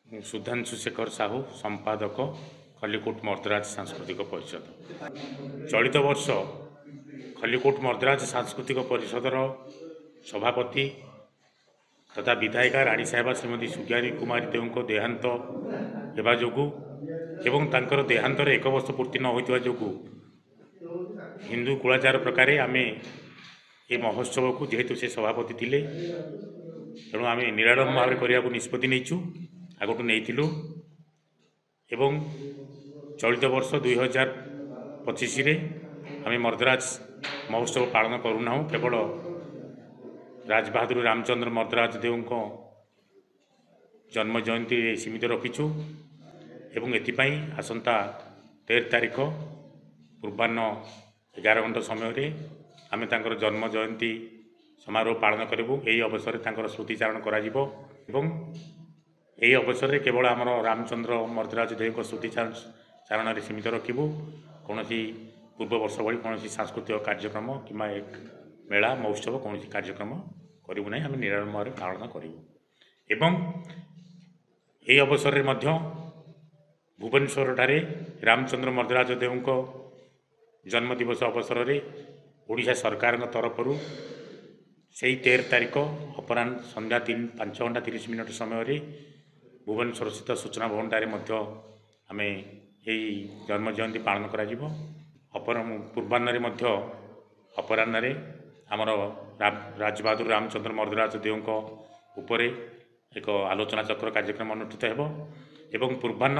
सुधांशु शेखर साहू संपादक खलिकोट मर्दराज सांस्कृतिक परिषद। चलित वर्ष खलिकोट मर्दराज सांस्कृतिक परिषदर सभापति तथा विधायिका राणी साहेबा श्रीमती सुज्ञानी कुमारी देव देहांत होगा जोगु एवं तांकर देहांतर 1 वर्ष पूर्ति न होइतबा जोगु हिंदू कुलाचार प्रकार आमे ये महोत्सव को जेहेतु से सभापति थिले तेणु आम निराडम्बर भाव करने को निष्पत्ति नहीं आगठू नहीं एवं चलित वर्ष 2025 आम मर्दराज महोत्सव पालन करूना केवल राजबहादुर रामचंद्र मर्दराज देव जन्म जयंती सीमित रखीचु एवं एथिपाई आसंता 13 तारिख पूर्वाह्न 11 घंटा समय आम तांकर जन्म जयंती समारोह पालन करूँ। यही अवसर तांकर स्मृतिचारण करा यही अवसर में केवल आमर रामचंद्र मर्दराज देव स्मृतिचारण सीमित रखू कौन पूर्व वर्ष भली कौन सांस्कृतिक कार्यक्रम कि मेला महोत्सव कौन कार्यक्रम करूँ ना आम निराडम्बर पालन करूँ। एवं यही अवसर में भुवनेश्वर ठारे रामचंद्र मर्दराज देव जन्म दिवस अवसर में ओडिशा सरकार तरफ से 13 तारिख अपराह संध्या 5 घंटा 30 मिनट समय भुवनेश्वर स्थित सूचना भवन ठारे आम यही जन्म जयंती पालन करा पूर्वाह्न अपराह्न आमर राजबहादुर रामचंद्र मर्दराज देव उपर एक आलोचना चक्र कार्यक्रम अनुष्ठित एवं पूर्वाह्न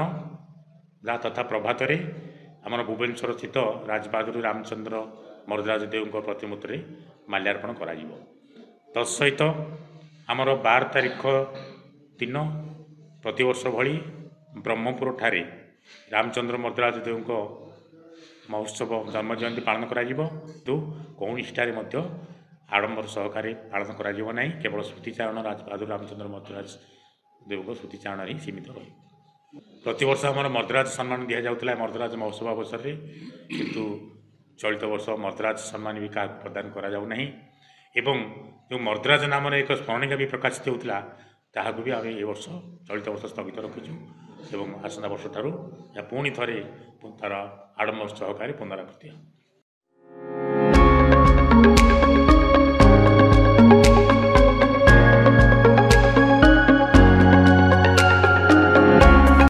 तथा प्रभात आमर भुवनेश्वर स्थित राजबहादुर रामचंद्र मर्दराज देव प्रतिमूर्ति में माल्यार्पण करा तत्सहित आमर 12 तारिख दिन प्रतिवर्ष भली ब्रह्मपुर ठारे रामचंद्र मर्दराज देव महोत्सव जन्म जयंती पालन करा तो कौन आडंबर सहकारे पालन करा केवल स्मृतिचारण राजबहादुर रामचंद्र मर्दराज देव स्मृतिचारण ही सीमित रही। प्रतिवर्ष आमर मर्दराज सम्मान दि जाऊला मर्दराज महोत्सव अवसर में किंतु चलित वर्ष मर्दराज सम्मान भी क्या प्रदान करा जाऊ नहीं एवं जो मर्दराज नाम एक स्मरणिका भी प्रकाशित होता ताकू भी आम ए वर्ष चलित वर्ष स्थगित रखीचु एवं आसंता वर्ष ठारू पुणी थे तार आडंबर सहकारे पुनरावृत्ति।